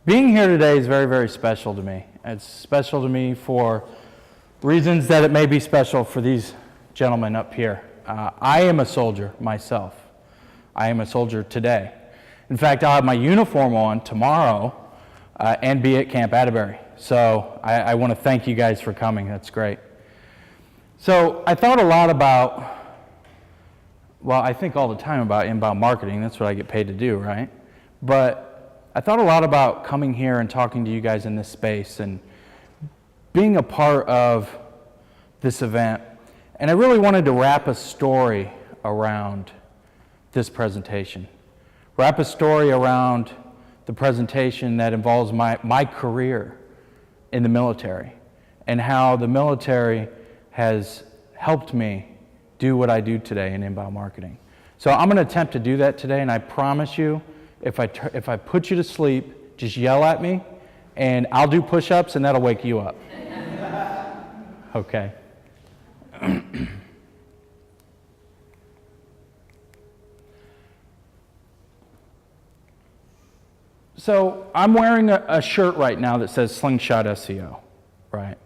Being here today is very, very special to me. It's special to me for reasons that it may be special for these gentlemen up here. I am a soldier myself. I am a soldier today. In fact, I'll have my uniform on tomorrow and be at Camp Atterbury. So I want to thank you guys for coming. That's great. So I thought a lot about, well, I think all the time about inbound marketing. That's what I get paid to do, right? But I thought a lot about coming here and talking to you guys in this space and being a part of this event. And I really wanted to wrap a story around this presentation. Wrap a story around the presentation that involves my career in the military and how the military has helped me do what I do today in inbound marketing. So I'm going to attempt to do that today, and I promise you, if I put you to sleep, just yell at me, and I'll do push-ups, and that'll wake you up. Okay. So I'm wearing a shirt right now that says Slingshot SEO, right?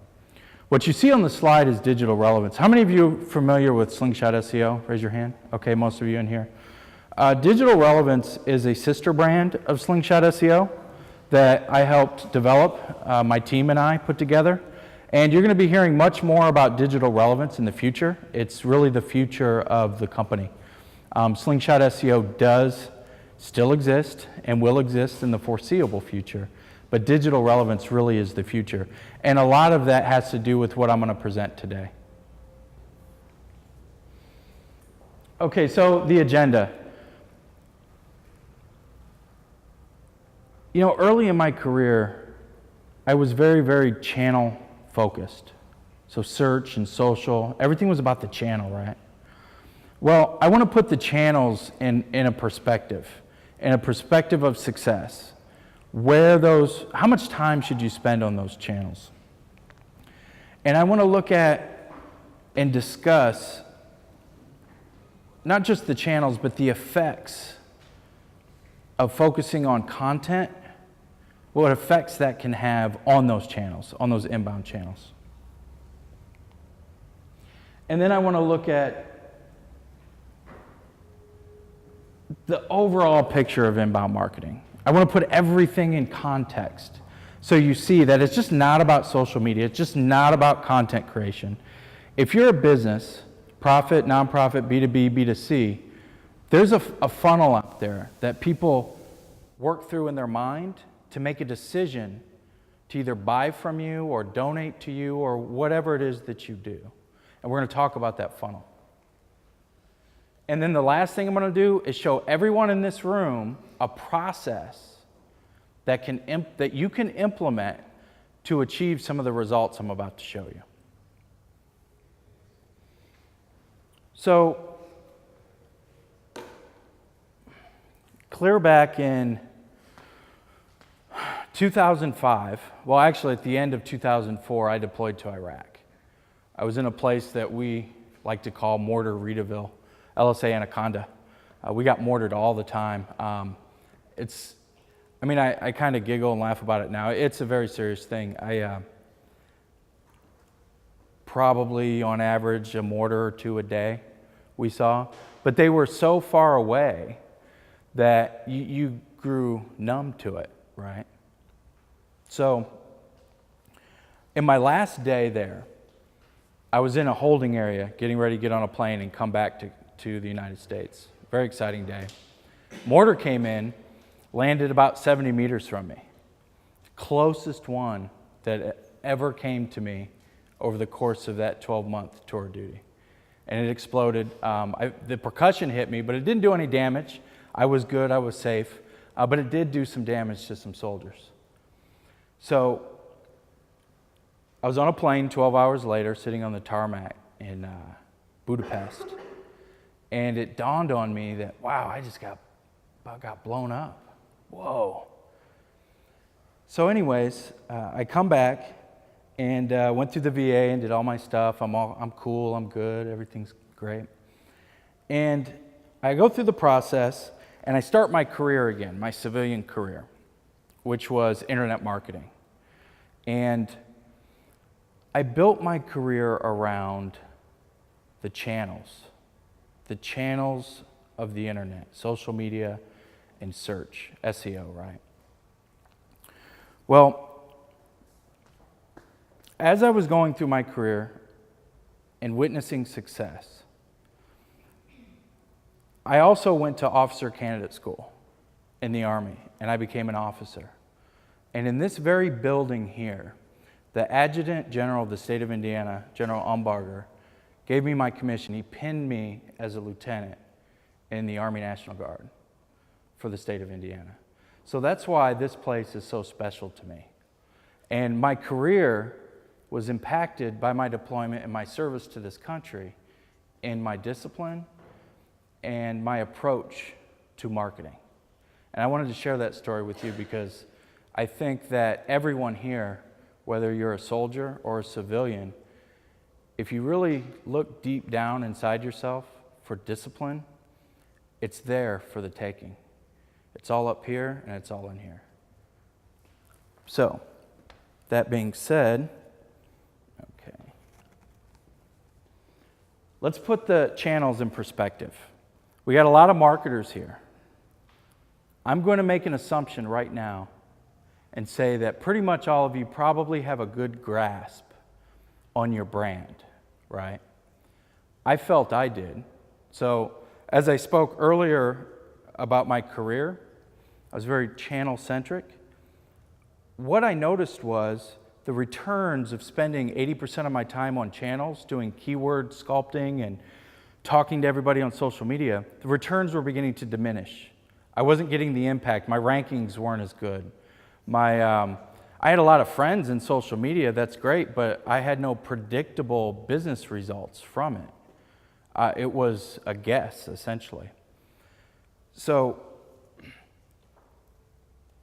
What you see on the slide is digital relevance. How many of you are familiar with Slingshot SEO? Raise your hand. Okay, most of you in here. Digital relevance is a sister brand of Slingshot SEO that I helped develop, my team and I put together. And you're going to be hearing much more about digital relevance in the future. It's really the future of the company. Slingshot SEO does still exist and will exist in the foreseeable future, but digital relevance really is the future. And a lot of that has to do with what I'm going to present today. Okay, so the agenda. You know, early in my career, I was very, very channel focused. So search and social, everything was about the channel, right? Well, I want to put the channels in a perspective of success. How much time should you spend on those channels? And I want to look at and discuss not just the channels, but the effects of focusing on content, what effects that can have on those channels, on those inbound channels. And then I want to look at the overall picture of inbound marketing. I want to put everything in context so you see that it's just not about social media, it's just not about content creation. If you're a business, profit, nonprofit, B2B, B2C, there's a funnel out there that people work through in their mind to make a decision to either buy from you or donate to you or whatever it is that you do. And we're going to talk about that funnel. And then the last thing I'm going to do is show everyone in this room a process that you can implement to achieve some of the results I'm about to show you. So, clear back in 2005, well actually at the end of 2004, I deployed to Iraq. I was in a place that we like to call Mortar Reedaville, LSA Anaconda. We got mortared all the time. I kind of giggle and laugh about it now. It's a very serious thing. Probably on average a mortar or two a day we saw, but they were so far away that you grew numb to it, right? So, in my last day there, I was in a holding area, getting ready to get on a plane and come back to the United States. Very exciting day. Mortar came in, landed about 70 meters from me. Closest one that ever came to me over the course of that 12-month tour of duty. And it exploded. The percussion hit me, but it didn't do any damage. I was good, I was safe, but it did do some damage to some soldiers. So I was on a plane 12 hours later, sitting on the tarmac in Budapest, and it dawned on me that, wow, I just got blown up. Whoa. So anyways, I come back and went through the VA and did all my stuff. I'm cool, I'm good, everything's great. And I go through the process and I start my career again, my civilian career, which was internet marketing. And I built my career around the channels of the internet, social media and search, SEO, right? Well, as I was going through my career and witnessing success, I also went to officer candidate school in the Army, and I became an officer. And in this very building here, the Adjutant General of the state of Indiana, General Umbarger, gave me my commission. He pinned me as a lieutenant in the Army National Guard for the state of Indiana. So that's why this place is so special to me. And my career was impacted by my deployment and my service to this country in my discipline and my approach to marketing. And I wanted to share that story with you because I think that everyone here, whether you're a soldier or a civilian, if you really look deep down inside yourself for discipline, it's there for the taking. It's all up here and it's all in here. So, that being said, okay, let's put the channels in perspective. We got a lot of marketers here. I'm going to make an assumption right now and say that pretty much all of you probably have a good grasp on your brand, right? I felt I did. So as I spoke earlier about my career, I was very channel-centric. What I noticed was the returns of spending 80% of my time on channels, doing keyword sculpting and talking to everybody on social media, the returns were beginning to diminish. I wasn't getting the impact. My rankings weren't as good. I had a lot of friends in social media, that's great, but I had no predictable business results from it. It was a guess, essentially. So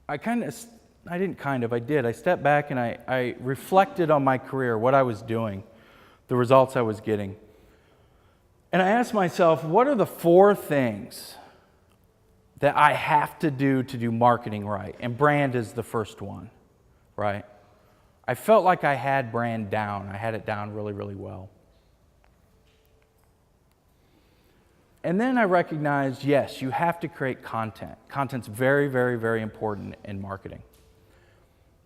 I stepped back and I reflected on my career, what I was doing, the results I was getting. And I asked myself, what are the 4 things that I have to do marketing right? And brand is the first one, right? I felt like I had brand down. I had it down really, really well. And then I recognized, yes, you have to create content. Content's very, very, very important in marketing.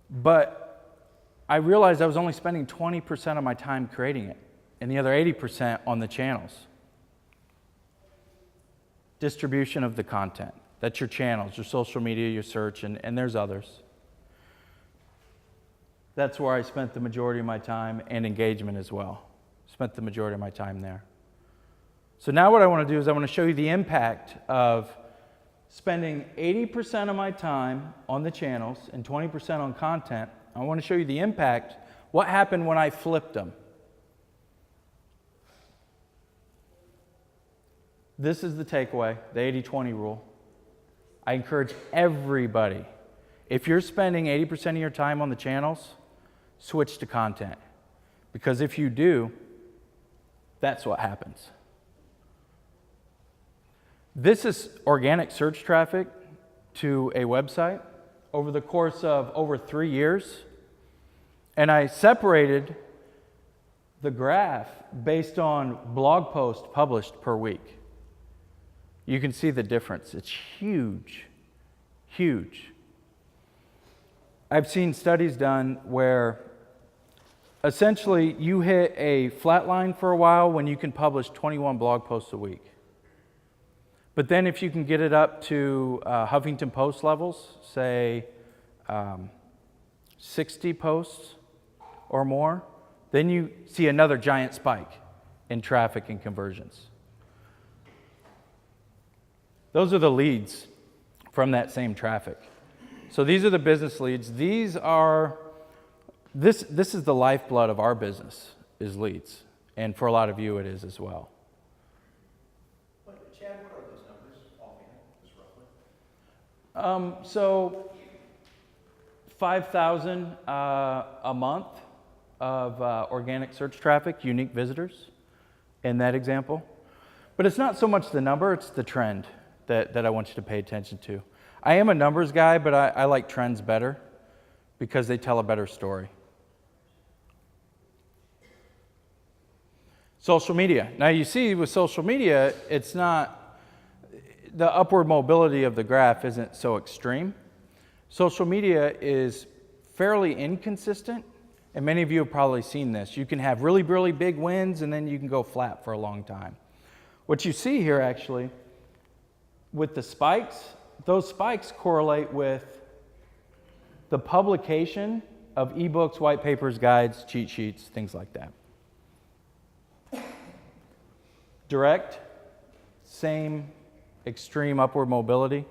But I realized I was only spending 20% of my time creating it, and the other 80% on the channels. Distribution of the content. That's your channels, your social media, your search, and there's others. That's where I spent the majority of my time, and engagement as well. Spent the majority of my time there. So now what I want to do is I want to show you the impact of spending 80% of my time on the channels and 20% on content. I want to show you the impact, what happened when I flipped them. This is the takeaway, the 80-20 rule. I encourage everybody, if you're spending 80% of your time on the channels, switch to content. Because if you do, that's what happens. This is organic search traffic to a website over the course of over 3 years. And I separated the graph based on blog posts published per week. You can see the difference. It's huge, huge. I've seen studies done where essentially you hit a flat line for a while when you can publish 21 blog posts a week. But then if you can get it up to Huffington Post levels, say 60 posts or more, then you see another giant spike in traffic and conversions. Those are the leads from that same traffic. So these are the business leads. This is the lifeblood of our business, is leads. And for a lot of you, it is as well. Chad, what are those numbers offhand, just roughly? So 5,000 a month of organic search traffic, unique visitors in that example. But it's not so much the number, it's the trend that I want you to pay attention to. I am a numbers guy, but I like trends better because they tell a better story. Social media. Now you see with social media, it's not, the upward mobility of the graph isn't so extreme. Social media is fairly inconsistent, and many of you have probably seen this. You can have really, really big wins, and then you can go flat for a long time. What you see here actually, with the spikes, those spikes correlate with the publication of ebooks, white papers, guides, cheat sheets, things like that. Direct, same extreme upward mobility.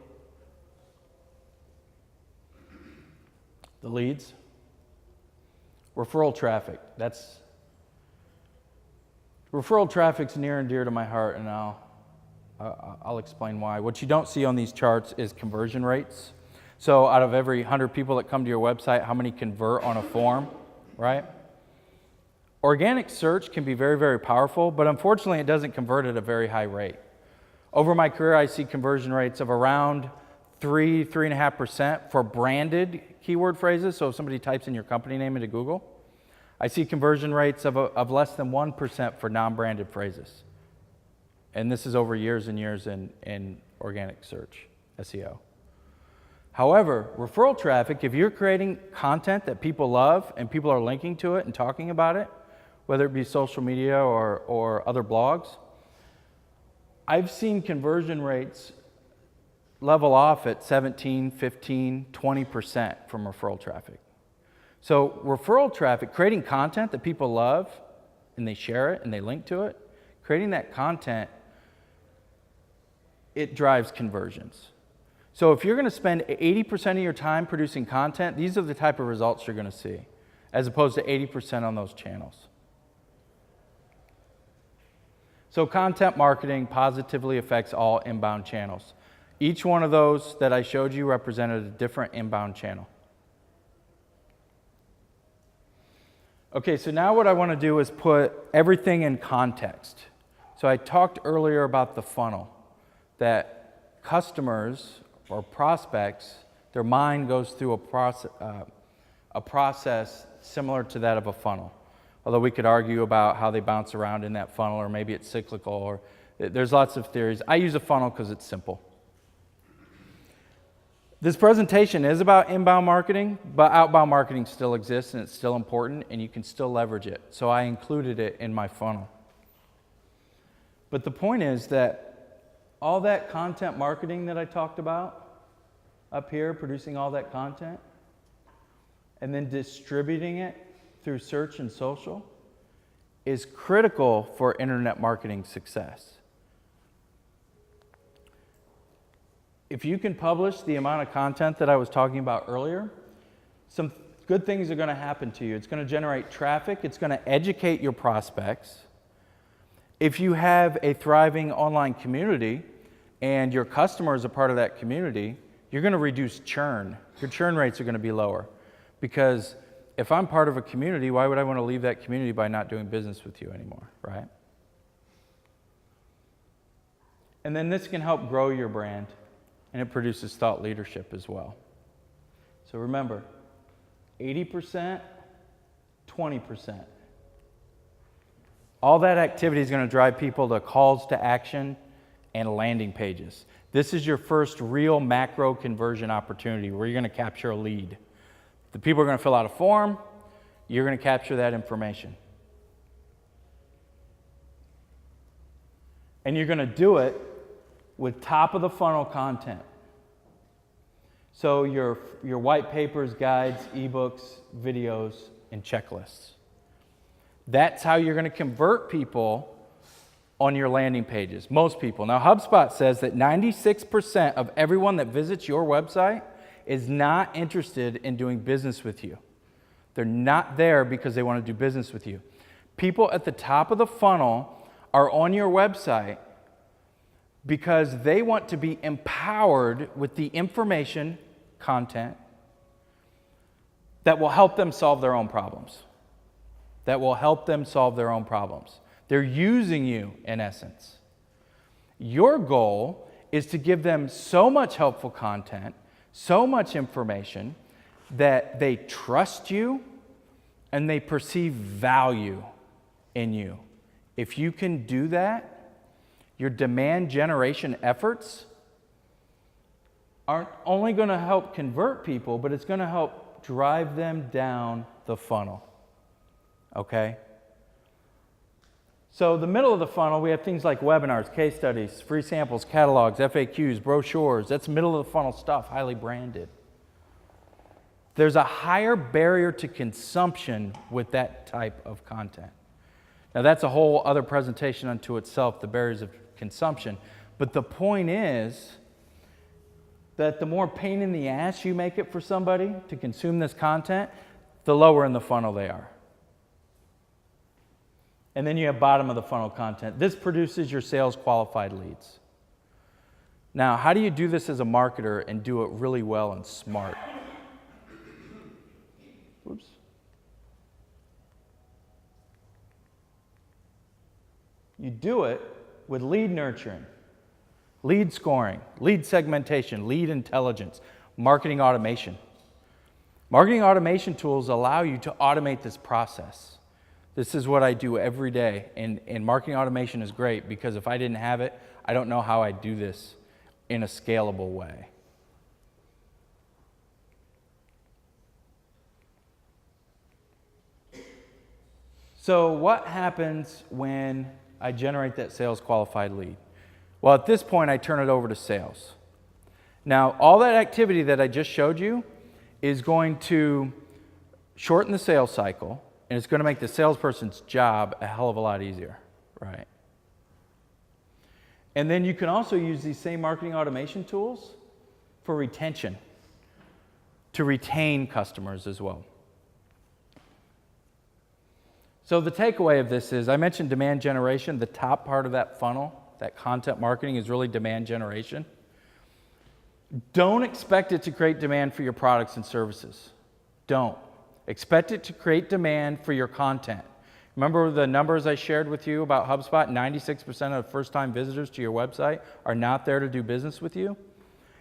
The leads. Referral traffic. Referral traffic's near and dear to my heart, and I'll explain why. What you don't see on these charts is conversion rates. So out of every 100 people that come to your website, how many convert on a form, right? Organic search can be very, very powerful, but unfortunately it doesn't convert at a very high rate. Over my career, I see conversion rates of around 3.5% for branded keyword phrases. So if somebody types in your company name into Google, I see conversion rates of less than 1% for non-branded phrases. And this is over years and years in organic search, SEO. However, referral traffic, if you're creating content that people love and people are linking to it and talking about it, whether it be social media or other blogs, I've seen conversion rates level off at 17, 15, 20% from referral traffic. So referral traffic, creating content that people love and they share it and they link to it, creating that content, it drives conversions. So if you're going to spend 80% of your time producing content, these are the type of results you're going to see, as opposed to 80% on those channels. So content marketing positively affects all inbound channels. Each one of those that I showed you represented a different inbound channel. Okay, so now what I want to do is put everything in context. So I talked earlier about the funnel, that customers or prospects, their mind goes through a process similar to that of a funnel. Although we could argue about how they bounce around in that funnel, or maybe it's cyclical, or there's lots of theories. I use a funnel because it's simple. This presentation is about inbound marketing, but outbound marketing still exists and it's still important and you can still leverage it. So I included it in my funnel. But the point is that all that content marketing that I talked about up here, producing all that content, and then distributing it through search and social, is critical for internet marketing success. If you can publish the amount of content that I was talking about earlier, some good things are going to happen to you. It's going to generate traffic. It's going to educate your prospects. If you have a thriving online community and your customers are part of that community, you're going to reduce churn. Your churn rates are going to be lower. Because if I'm part of a community, why would I want to leave that community by not doing business with you anymore, right? And then this can help grow your brand. And it produces thought leadership as well. So remember, 80%, 20%. All that activity is going to drive people to calls to action and landing pages. This is your first real macro conversion opportunity where you're going to capture a lead. The people are going to fill out a form. You're going to capture that information. And you're going to do it with top of the funnel content. So your white papers, guides, ebooks, videos, and checklists. That's how you're going to convert people on your landing pages. Most people. Now HubSpot says that 96% of everyone that visits your website is not interested in doing business with you. They're not there because they want to do business with you. People at the top of the funnel are on your website because they want to be empowered with the information, content, that will help them solve their own problems. That will help them solve their own problems. They're using you, in essence. Your goal is to give them so much helpful content, so much information that they trust you and they perceive value in you. If you can do that, your demand generation efforts aren't only going to help convert people, but it's going to help drive them down the funnel. Okay? So the middle of the funnel, we have things like webinars, case studies, free samples, catalogs, FAQs, brochures. That's middle of the funnel stuff, highly branded. There's a higher barrier to consumption with that type of content. Now that's a whole other presentation unto itself, the barriers of consumption. But the point is that the more pain in the ass you make it for somebody to consume this content, the lower in the funnel they are. And then you have bottom of the funnel content. This produces your sales qualified leads. Now, how do you do this as a marketer and do it really well and smart? Oops. You do it with lead nurturing, lead scoring, lead segmentation, lead intelligence, marketing automation. Marketing automation tools allow you to automate this process. This is what I do every day, and marketing automation is great because if I didn't have it, I don't know how I'd do this in a scalable way. So what happens when I generate that sales qualified lead? Well, at this point, I turn it over to sales. Now, all that activity that I just showed you is going to shorten the sales cycle, and it's going to make the salesperson's job a hell of a lot easier, right? And then you can also use these same marketing automation tools for retention, to retain customers as well. So the takeaway of this is, I mentioned demand generation. The top part of that funnel, that content marketing, is really demand generation. Don't expect it to create demand for your products and services. Don't. Expect it to create demand for your content. Remember the numbers I shared with you about HubSpot? 96% of first-time visitors to your website are not there to do business with you.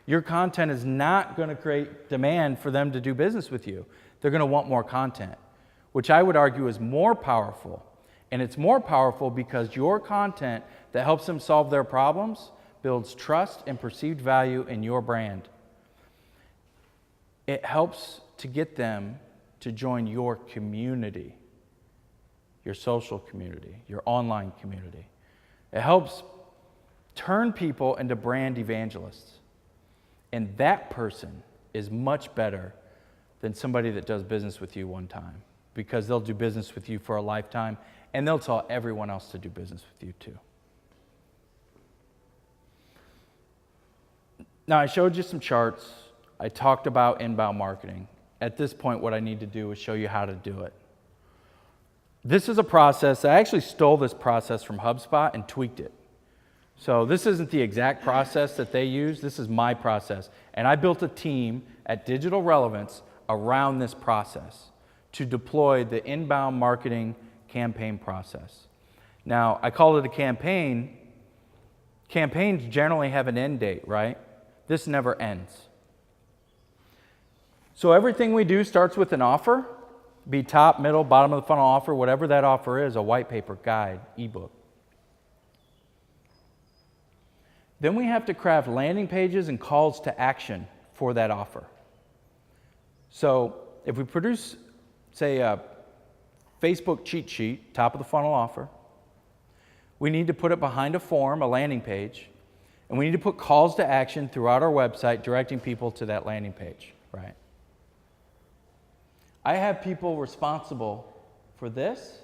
Your content is not going to create demand for them to do business with you. They're going to want more content, which I would argue is more powerful. And it's more powerful because your content that helps them solve their problems builds trust and perceived value in your brand. It helps to get them to join your community, your social community, your online community. It helps turn people into brand evangelists. And that person is much better than somebody that does business with you one time, because they'll do business with you for a lifetime, and they'll tell everyone else to do business with you too. Now, I showed you some charts. I talked about inbound marketing. At this point, what I need to do is show you how to do it. This is a process. I actually stole this process from HubSpot and tweaked it. So this isn't the exact process that they use. This is my process. And I built a team at Digital Relevance around this process to deploy the inbound marketing campaign process. Now, I call it a campaign. Campaigns generally have an end date, right? This never ends. So everything we do starts with an offer, be top, middle, bottom of the funnel offer, whatever that offer is, a white paper, guide, ebook. Then we have to craft landing pages and calls to action for that offer. So if we produce, say, a Facebook cheat sheet, top of the funnel offer, we need to put it behind a form, a landing page, and we need to put calls to action throughout our website directing people to that landing page, right? I have people responsible for this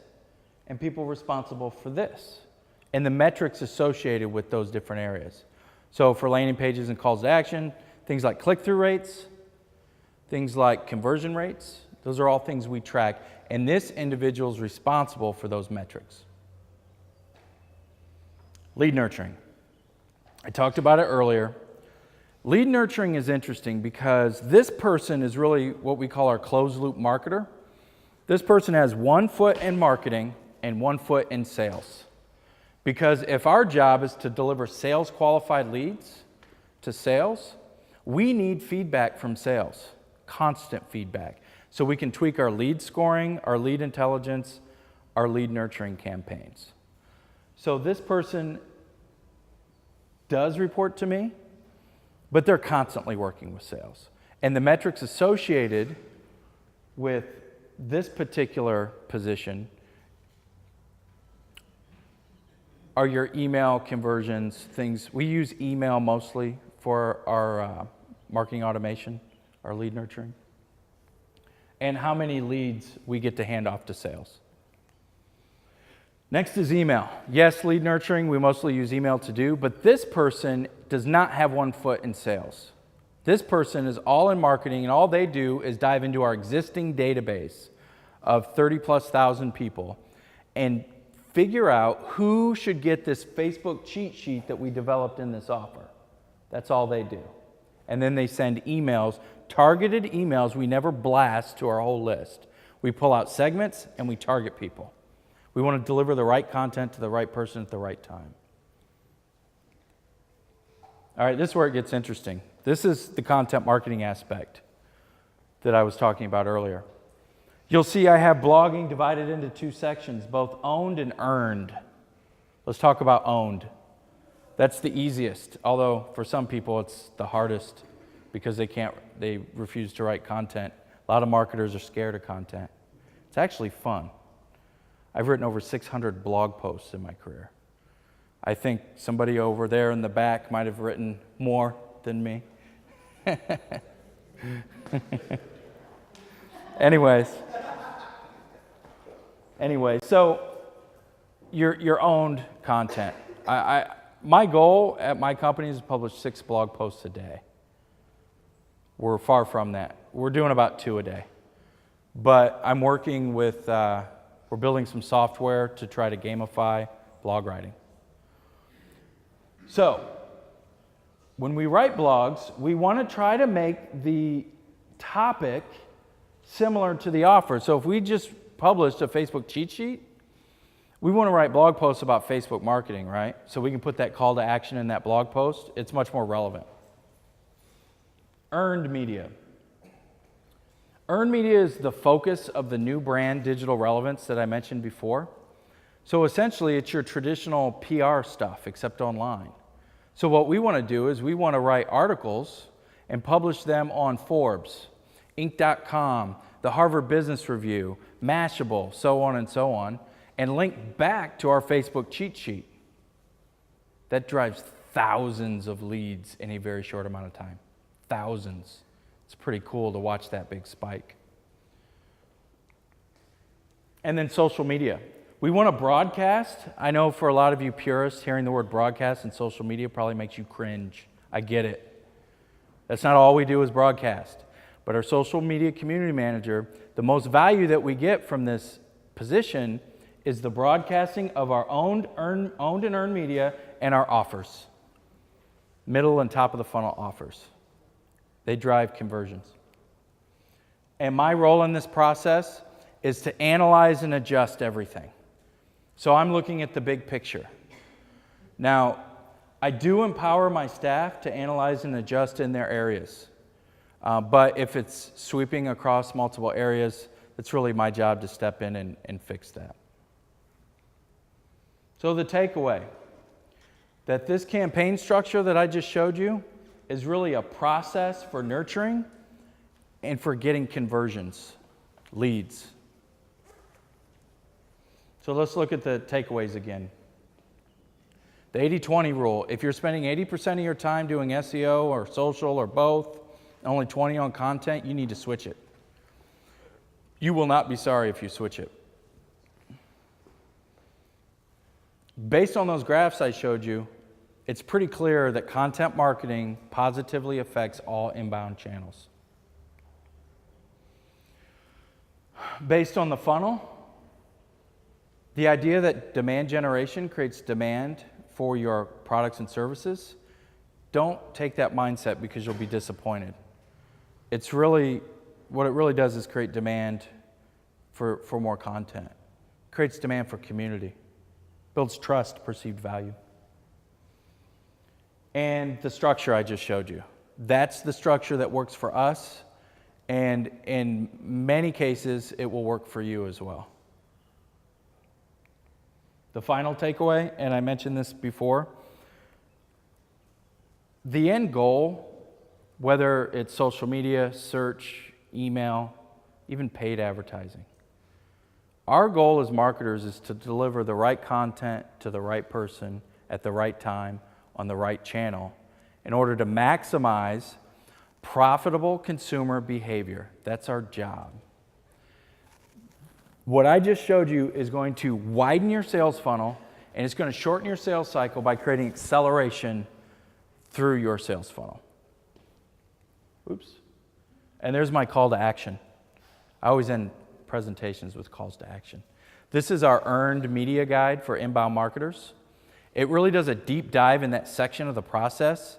and people responsible for this, and the metrics associated with those different areas. So for landing pages and calls to action, things like click-through rates, things like conversion rates, those are all things we track, and this individual is responsible for those metrics. Lead nurturing. I talked about it earlier. Lead nurturing is interesting because this person is really what we call our closed loop marketer. This person has 1 foot in marketing and 1 foot in sales. Because if our job is to deliver sales qualified leads, to sales, we need feedback from sales, constant feedback, so we can tweak our lead scoring, our lead intelligence, our lead nurturing campaigns. So this person does report to me, but they're constantly working with sales. And the metrics associated with this particular position are your email conversions, things. We use email mostly for our marketing automation, our lead nurturing, and how many leads we get to hand off to sales. Next is email. Yes, lead nurturing, we mostly use email to do, but this person does not have one foot in sales. This person is all in marketing, and all they do is dive into our existing database of 30,000+ people and figure out who should get this Facebook cheat sheet that we developed in this offer. That's all they do. And then they send emails, targeted emails we never blast to our whole list. We pull out segments and we target people. We want to deliver the right content to the right person at the right time. All right, this is where it gets interesting. This is the content marketing aspect that I was talking about earlier. You'll see I have blogging divided into two sections, both owned and earned. Let's talk about owned. That's the easiest, although for some people it's the hardest because they refuse to write content. A lot of marketers are scared of content. It's actually fun. I've written over 600 blog posts in my career. I think somebody over there in the back might have written more than me. Anyways, so your owned content. My goal at my company is to publish 6 blog posts a day. We're far from that. We're doing about 2 a day. But I'm working with, we're building some software to try to gamify blog writing. So, when we write blogs, we want to try to make the topic similar to the offer. So if we just published a Facebook cheat sheet, we want to write blog posts about Facebook marketing, right? So we can put that call to action in that blog post. It's much more relevant. Earned media. Earned media is the focus of the new brand digital relevance that I mentioned before. So essentially, it's your traditional PR stuff, except online. So what we want to do is we want to write articles and publish them on Forbes, Inc.com, the Harvard Business Review, Mashable, so on, and link back to our Facebook cheat sheet. That drives thousands of leads in a very short amount of time. Thousands. It's pretty cool to watch that big spike. And then social media. We want to broadcast. I know for a lot of you purists, hearing the word broadcast and social media probably makes you cringe. I get it. That's not all we do is broadcast. But our social media community manager, the most value that we get from this position is the broadcasting of our owned and earned media and our offers. Middle and top of the funnel offers. They drive conversions. And my role in this process is to analyze and adjust everything. So I'm looking at the big picture. Now, I do empower my staff to analyze and adjust in their areas. But if it's sweeping across multiple areas, it's really my job to step in and fix that. So the takeaway, that this campaign structure that I just showed you is really a process for nurturing and for getting conversions, leads. So let's look at the takeaways again. The 80-20 rule. If you're spending 80% of your time doing SEO or social or both, only 20 on content, you need to switch it. You will not be sorry if you switch it. Based on those graphs I showed you, it's pretty clear that content marketing positively affects all inbound channels. Based on the funnel, the idea that demand generation creates demand for your products and services, don't take that mindset because you'll be disappointed. It's really, what it really does is create demand for more content. Creates demand for community. Builds trust, perceived value. and the structure I just showed you. That's the structure that works for us, and in many cases, it will work for you as well. The final takeaway, and I mentioned this before, the end goal, whether it's social media, search, email, even paid advertising, our goal as marketers is to deliver the right content to the right person at the right time on the right channel in order to maximize profitable consumer behavior. That's our job. What I just showed you is going to widen your sales funnel, and it's going to shorten your sales cycle by creating acceleration through your sales funnel. Oops. And there's my call to action. I always end presentations with calls to action. This is our earned media guide for inbound marketers. It really does a deep dive in that section of the process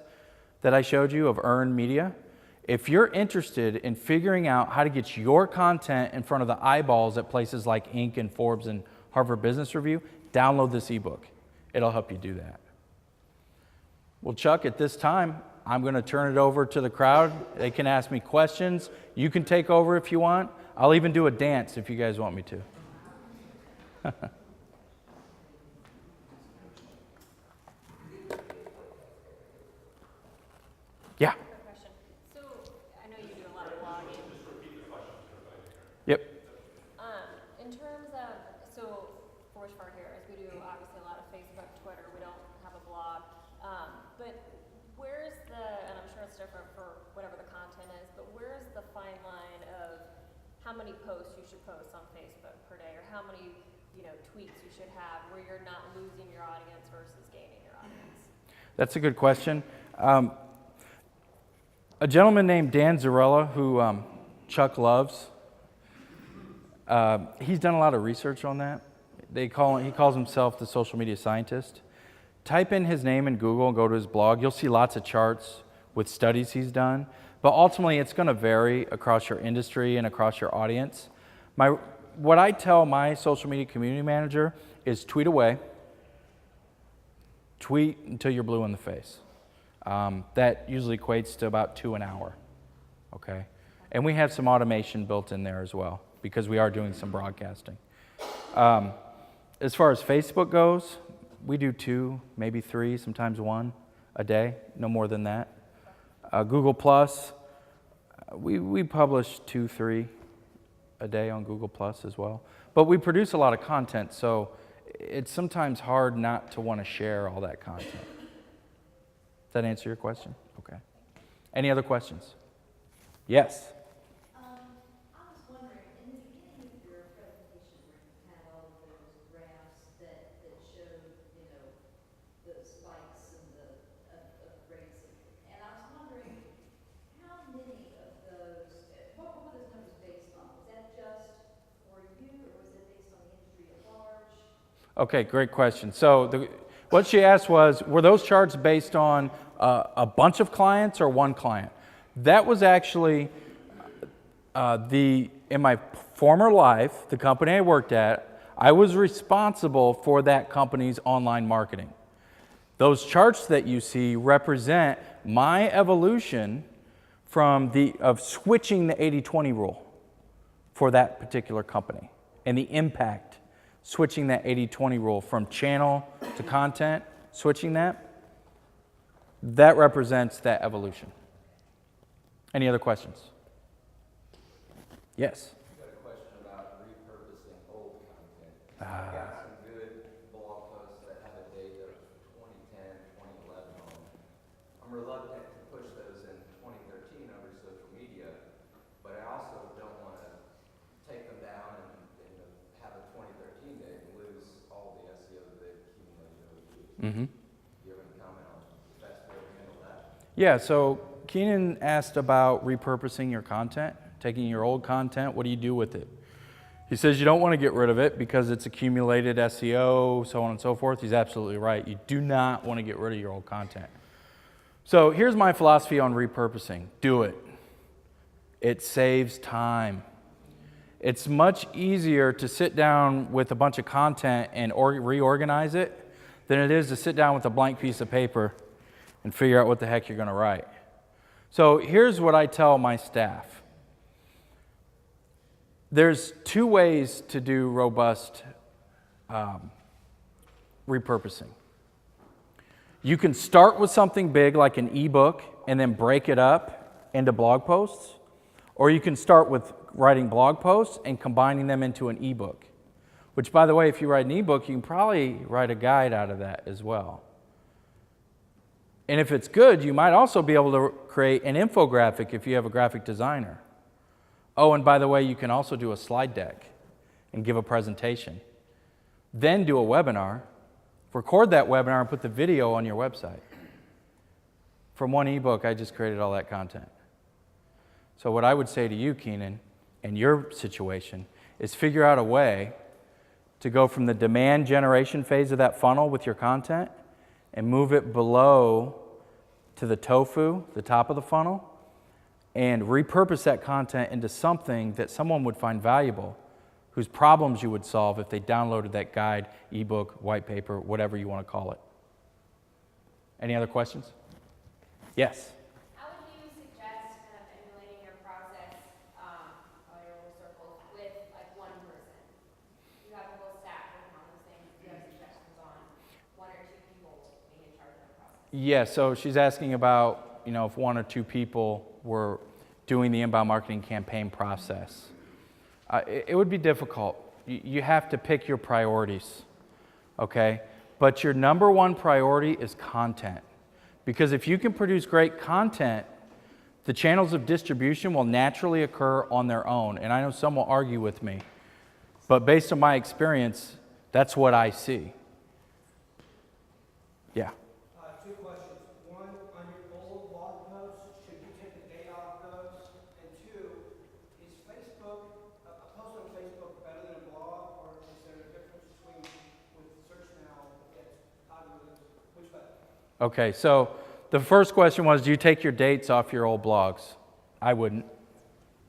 that I showed you of earned media. If you're interested in figuring out how to get your content in front of the eyeballs at places like Inc. and Forbes and Harvard Business Review, download this ebook. It'll help you do that. Well, Chuck, at this time, I'm going to turn it over to the crowd. They can ask me questions. You can take over if you want. I'll even do a dance if you guys want me to. Yeah. Question. So I know you do a lot of blogging. Yep. In terms of, so for Smart Heroes, we do obviously a lot of Facebook, Twitter. We don't have a blog. But where's the, and I'm sure it's different for whatever the content is, but where's the fine line of how many posts you should post on Facebook per day, or how many, tweets you should have where you're not losing your audience versus gaining your audience? That's a good question. A gentleman named Dan Zarella, who Chuck loves, he's done a lot of research on that. He calls himself the social media scientist. Type in his name in Google and go to his blog. You'll see lots of charts with studies he's done. But ultimately, it's going to vary across your industry and across your audience. What I tell my social media community manager is tweet away. Tweet until you're blue in the face. That usually equates to about 2 an hour, okay? And we have some automation built in there as well because we are doing some broadcasting. As far as Facebook goes, we do 2, maybe 3, sometimes 1 a day, no more than that. Google Plus, we publish 2, 3 a day on Google Plus as well. But we produce a lot of content, so it's sometimes hard not to want to share all that content. Does that answer your question? Okay. Any other questions? Yes. I was wondering, in the beginning of your presentation where you had all of those graphs that showed, the spikes and the rates, and I was wondering how many of those, what were those numbers based on? Was that just for you, or was it based on the industry at large? Okay, great question. So what she asked was, were those charts based on a bunch of clients or one client? That was actually in my former life, the company I worked at, I was responsible for that company's online marketing. Those charts that you see represent my evolution of switching the 80-20 rule for that particular company and the impact switching that 80-20 rule from channel to content, switching that represents that evolution. Any other questions? Yes? I've got a question about repurposing old content. I've got some good blog posts that have a date of 2010, 2011 on them. I'm reluctant to push those in 2013 over social media, but I also don't want to take them down and have a 2013 date and lose all the SEO that they've accumulated over the years. Mm-hmm. Do you have any comment on the best way to handle that? Yeah, so Keenan asked about repurposing your content, taking your old content. What do you do with it? He says you don't want to get rid of it because it's accumulated SEO, so on and so forth. He's absolutely right. You do not want to get rid of your old content. So here's my philosophy on repurposing. Do it. It saves time. It's much easier to sit down with a bunch of content and reorganize it than it is to sit down with a blank piece of paper and figure out what the heck you're going to write. So here's what I tell my staff. There's two ways to do robust repurposing. You can start with something big like an ebook and then break it up into blog posts, or you can start with writing blog posts and combining them into an ebook, which, by the way, if you write an ebook, you can probably write a guide out of that as well. And if it's good, you might also be able to create an infographic if you have a graphic designer. Oh, and by the way, you can also do a slide deck and give a presentation. Then do a webinar, record that webinar, and put the video on your website. From one ebook, I just created all that content. So what I would say to you, Keenan, in your situation, is figure out a way to go from the demand generation phase of that funnel with your content and move it below to the tofu, the top of the funnel, and repurpose that content into something that someone would find valuable, whose problems you would solve if they downloaded that guide, ebook, white paper, whatever you want to call it. Any other questions? Yes? How would you suggest kind of emulating your process or your little circles with like one person? You have a whole staff working on those things. You have suggestions on one or two people being in charge of the process. Yeah, so she's asking about, if one or two people were doing the inbound marketing campaign process. It would be difficult. You have to pick your priorities, okay? But your number one priority is content. Because if you can produce great content, the channels of distribution will naturally occur on their own. And I know some will argue with me, but based on my experience, that's what I see. Yeah. Two questions. One, on your old blog posts, should you take the date off those? And two, is Facebook, a post on Facebook better than a blog, or is there a difference between with search now against algorithms? Which way? Okay, so the first question was, do you take your dates off your old blogs? I wouldn't.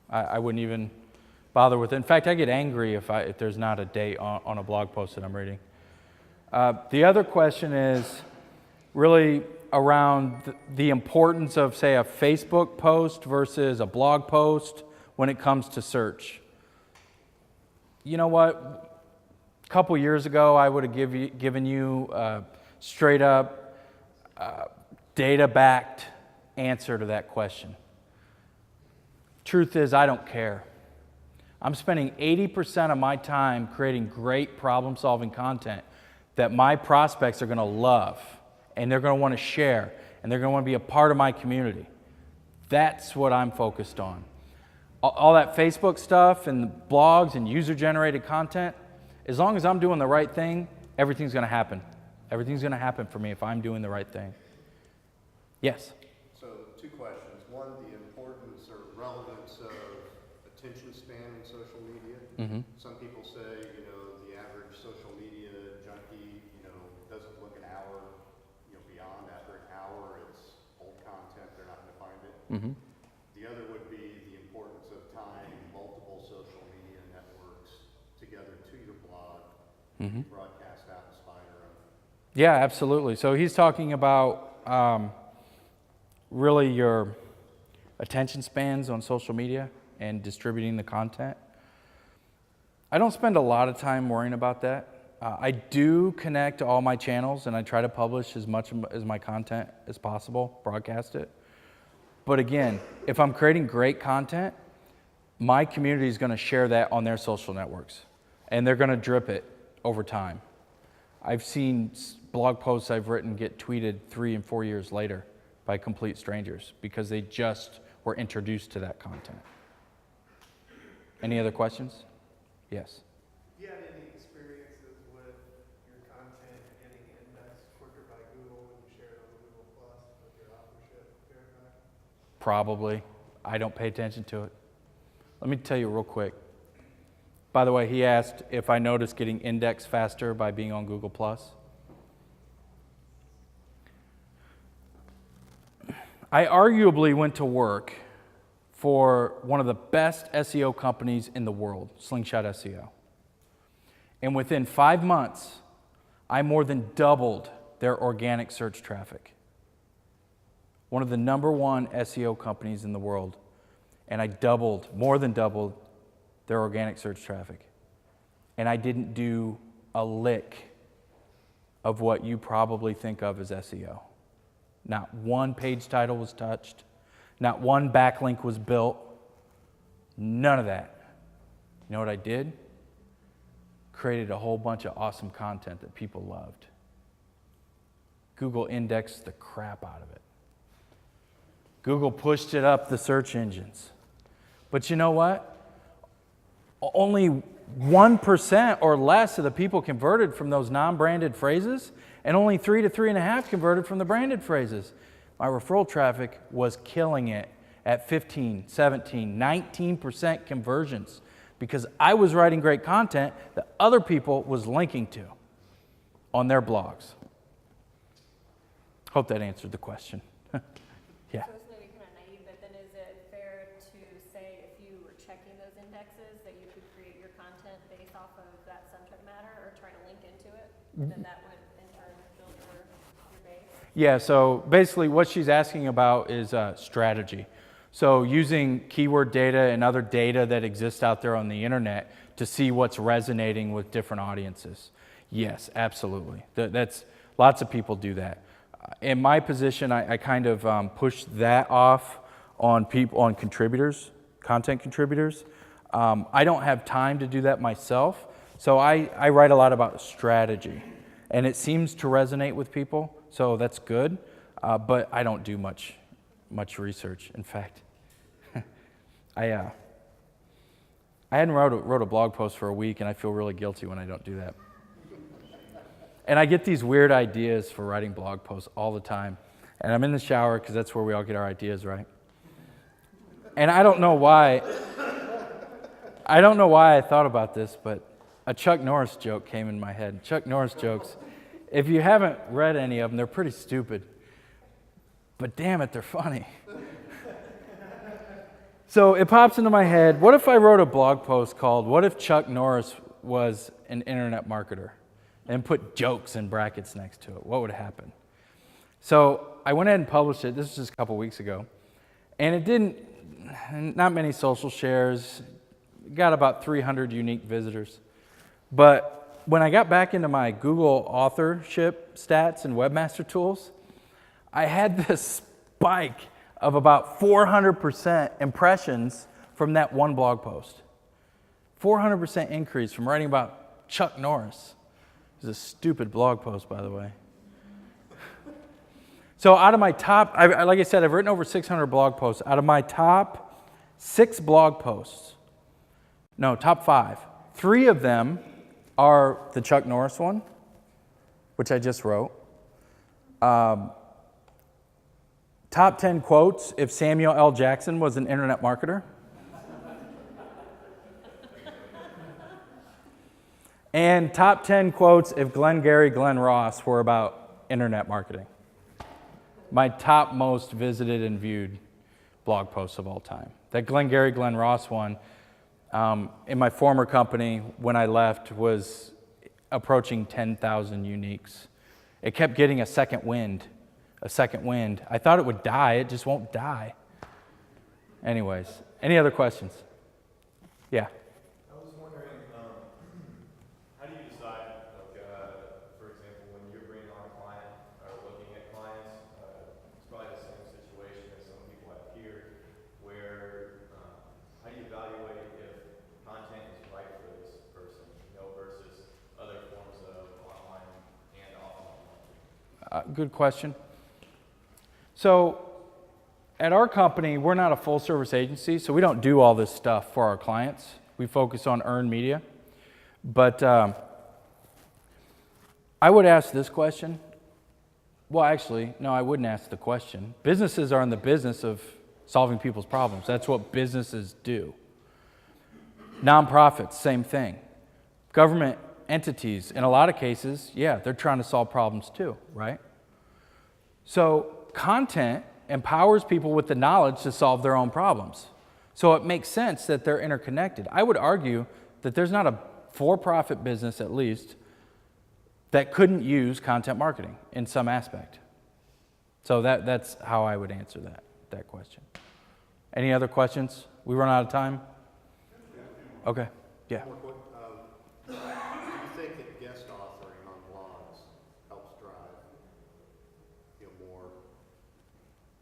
I wouldn't even bother with it. In fact, I get angry if there's not a date on a blog post that I'm reading. The other question is really around the importance of, say, a Facebook post versus a blog post when it comes to search. You know what? A couple years ago, I would have given you a straight up data-backed answer to that question. Truth is, I don't care. I'm spending 80% of my time creating great problem-solving content that my prospects are going to love, and they're going to want to share, and they're going to want to be a part of my community. That's what I'm focused on. All that Facebook stuff and blogs and user-generated content, as long as I'm doing the right thing, everything's going to happen. Everything's going to happen for me if I'm doing the right thing. Yes? So, two questions. One, the importance or relevance of attention span in social media. Mm-hmm. Some people say, the average social media junkie, doesn't look an hour, beyond after an hour, it's old content, they're not going to find it. Mm-hmm. The other would be the importance of tying multiple social media networks together to your blog, Mm-hmm. broadcast out in Spider. Yeah, absolutely. So he's talking about really your attention spans on social media and distributing the content. I don't spend a lot of time worrying about that. I do connect to all my channels and I try to publish as much as my content as possible, broadcast it. But again, if I'm creating great content, my community is going to share that on their social networks and they're going to drip it over time. I've seen blog posts I've written get tweeted 3 and 4 years later by complete strangers because they just were introduced to that content. Any other questions? Yes. Have you had any experiences with your content getting indexed quicker by Google when you share it on Google Plus with your authorship verified? Probably. I don't pay attention to it. Let me tell you real quick. By the way, he asked if I noticed getting indexed faster by being on Google Plus. I arguably went to work for one of the best SEO companies in the world, Slingshot SEO. And within 5 months, I more than doubled their organic search traffic. one of the number one SEO companies in the world, and I more than doubled their organic search traffic. And I didn't do a lick of what you probably think of as SEO. Not one page title was touched. Not one backlink was built. None of that. You know what I did? Created a whole bunch of awesome content that people loved. Google indexed the crap out of it. Google pushed it up the search engines. But you know what? Only 1% or less of the people converted from those non-branded phrases, and only 3 to 3.5 converted from the branded phrases. My referral traffic was killing it at 15, 17, 19% conversions because I was writing great content that other people was linking to on their blogs. Hope that answered the question. Yeah. So it's maybe kind of naive, but then is it fair to say if you were checking those indexes that you could create your content based off of that subject matter or try to link into it? And then that would in turn build your base? Yeah, so basically what she's asking about is strategy. So using keyword data and other data that exists out there on the internet to see what's resonating with different audiences. Yes, absolutely. That's lots of people do that. In my position, I kind of push that off on people, on contributors, content contributors. I don't have time to do that myself, so I write a lot about strategy, and it seems to resonate with people, so that's good. But I don't do much research. In fact, I hadn't wrote a blog post for a week, and I feel really guilty when I don't do that. And I get these weird ideas for writing blog posts all the time. And I'm in the shower because that's where we all get our ideas, right? And I don't know why I thought about this, but a Chuck Norris joke came in my head. Chuck Norris jokes, if you haven't read any of them, they're pretty stupid. But damn it, they're funny. So it pops into my head, what if I wrote a blog post called, What If Chuck Norris Was an Internet Marketer? And put jokes in brackets next to it. What would happen? So I went ahead and published it. This was just a couple weeks ago. And not many social shares. Got about 300 unique visitors. But when I got back into my Google authorship stats and webmaster tools, I had this spike of about 400% impressions from that one blog post. 400% increase from writing about Chuck Norris. It was a stupid blog post, by the way. So out of my top, like I said, I've written over 600 blog posts. Out of my top 6 blog posts, top 5, 3 of them are the Chuck Norris one, which I just wrote. Top 10 quotes if Samuel L. Jackson was an internet marketer. And top 10 quotes if Glenn Ross were about internet marketing. My top most visited and viewed blog posts of all time. That Glenn Ross one, in my former company, when I left, was approaching 10,000 uniques. It kept getting a second wind. I thought it would die, it just won't die. Anyways, any other questions? Yeah. Good question. So at our company, we're not a full service agency, so we don't do all this stuff for our clients. We focus on earned media. But I would ask this question. Well, actually, no, I wouldn't ask the question. Businesses are in the business of solving people's problems. That's what businesses do. Nonprofits, same thing. Government entities, in a lot of cases, yeah, they're trying to solve problems too, right? So content empowers people with the knowledge to solve their own problems. So it makes sense that they're interconnected. I would argue that there's not a for-profit business, at least, that couldn't use content marketing in some aspect. So that's how I would answer that question. Any other questions? We run out of time? Okay, yeah. One more quick, do you think that guest authoring on blogs helps drive, more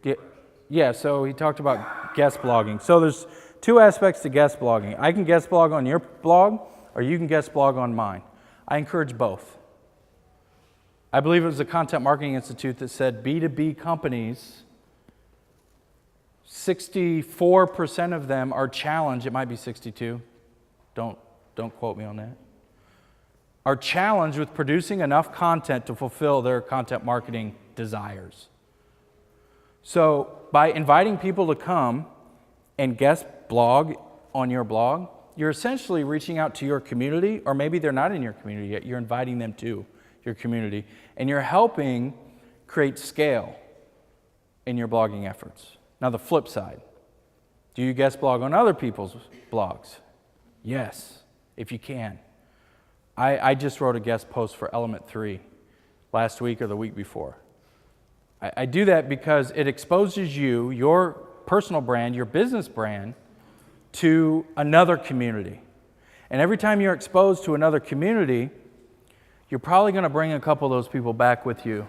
Yeah, impressions? yeah, so he talked about guest blogging. So there's two aspects to guest blogging. I can guest blog on your blog, or you can guest blog on mine. I encourage both. I believe it was the Content Marketing Institute that said B2B companies, 64% of them are challenged, it might be 62, don't quote me on that, are challenged with producing enough content to fulfill their content marketing desires. So by inviting people to come and guest blog on your blog, you're essentially reaching out to your community, or maybe they're not in your community yet, you're inviting them to your community, and you're helping create scale in your blogging efforts. Now the flip side, do you guest blog on other people's blogs? Yes, if you can. I just wrote a guest post for Element 3 last week or the week before. I do that because it exposes you, your personal brand, your business brand, to another community. And every time you're exposed to another community, you're probably going to bring a couple of those people back with you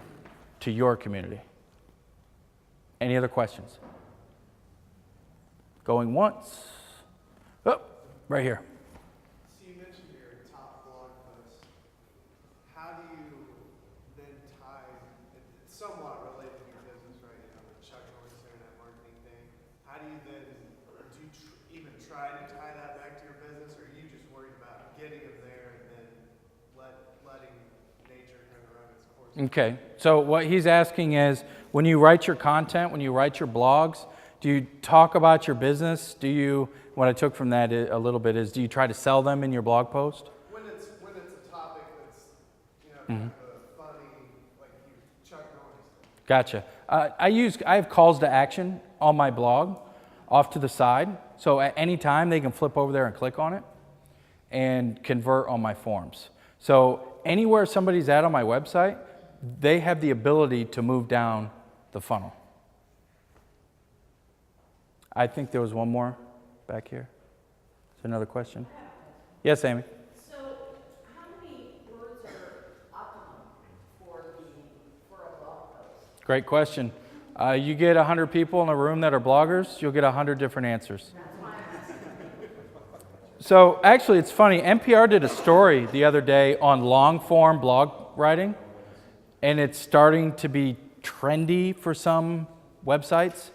to your community. Any other questions? Going once. Oh, right here. So you mentioned your top blog post. How do you then tie, it's somewhat related to your business, right? The Chuck Norris internet marketing thing. How do you then, do you even try to tie that back to your business, or are you just worried about getting them there and then letting nature kind of run its course? Okay, so what he's asking is, when you write your content, when you write your blogs, do you talk about your business? What I took from that a little bit is, do you try to sell them in your blog post? When it's a topic that's, kind of a funny, like you Chuck Norris. Gotcha. I have calls to action on my blog off to the side. So at any time they can flip over there and click on it and convert on my forms. So anywhere somebody's at on my website, they have the ability to move down the funnel. I think there was one more back here. Is there another question? Yes, Amy. So, how many words are optimum for a blog post? Great question. You get 100 people in a room that are bloggers, you'll get 100 different answers. So actually, it's funny. NPR did a story the other day on long-form blog writing, and it's starting to be trendy for some websites.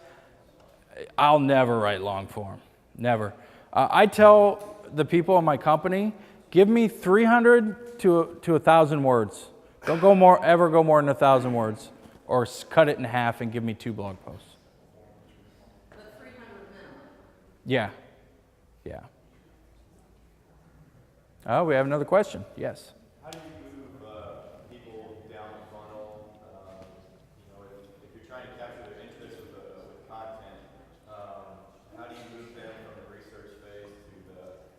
I'll never write long-form, never. I tell the people in my company, give me 300 to 1,000 words. Don't ever go more than 1,000 words, or cut it in half and give me 2 blog posts. But 300 minimum. Yeah. Oh, we have another question. Yes. How do you move people down the funnel? If you're trying to capture their interest with content, how do you move them from the research phase to the,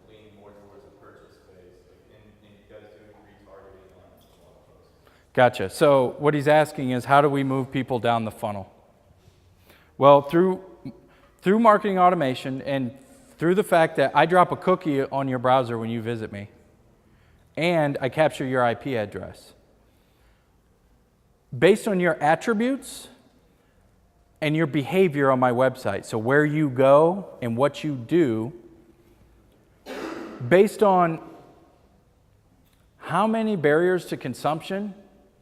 leaning more towards the purchase phase? And you guys doing retargeting on blog posts? Gotcha. So what he's asking is, how do we move people down the funnel? Well, through marketing automation and through the fact that I drop a cookie on your browser when you visit me, and I capture your IP address. Based on your attributes and your behavior on my website, so where you go and what you do, based on how many barriers to consumption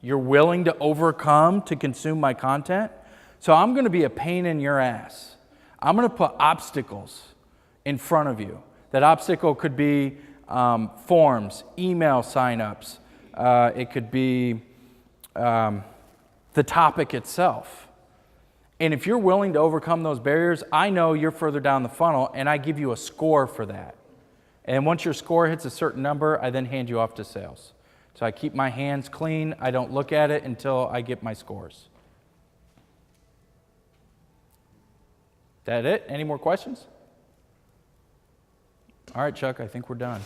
you're willing to overcome to consume my content, so I'm going to be a pain in your ass. I'm going to put obstacles in front of you. That obstacle could be forms, email signups. It could be the topic itself. And if you're willing to overcome those barriers, I know you're further down the funnel, and I give you a score for that. And once your score hits a certain number, I then hand you off to sales. So I keep my hands clean. I don't look at it until I get my scores. That it? Any more questions? All right, Chuck, I think we're done.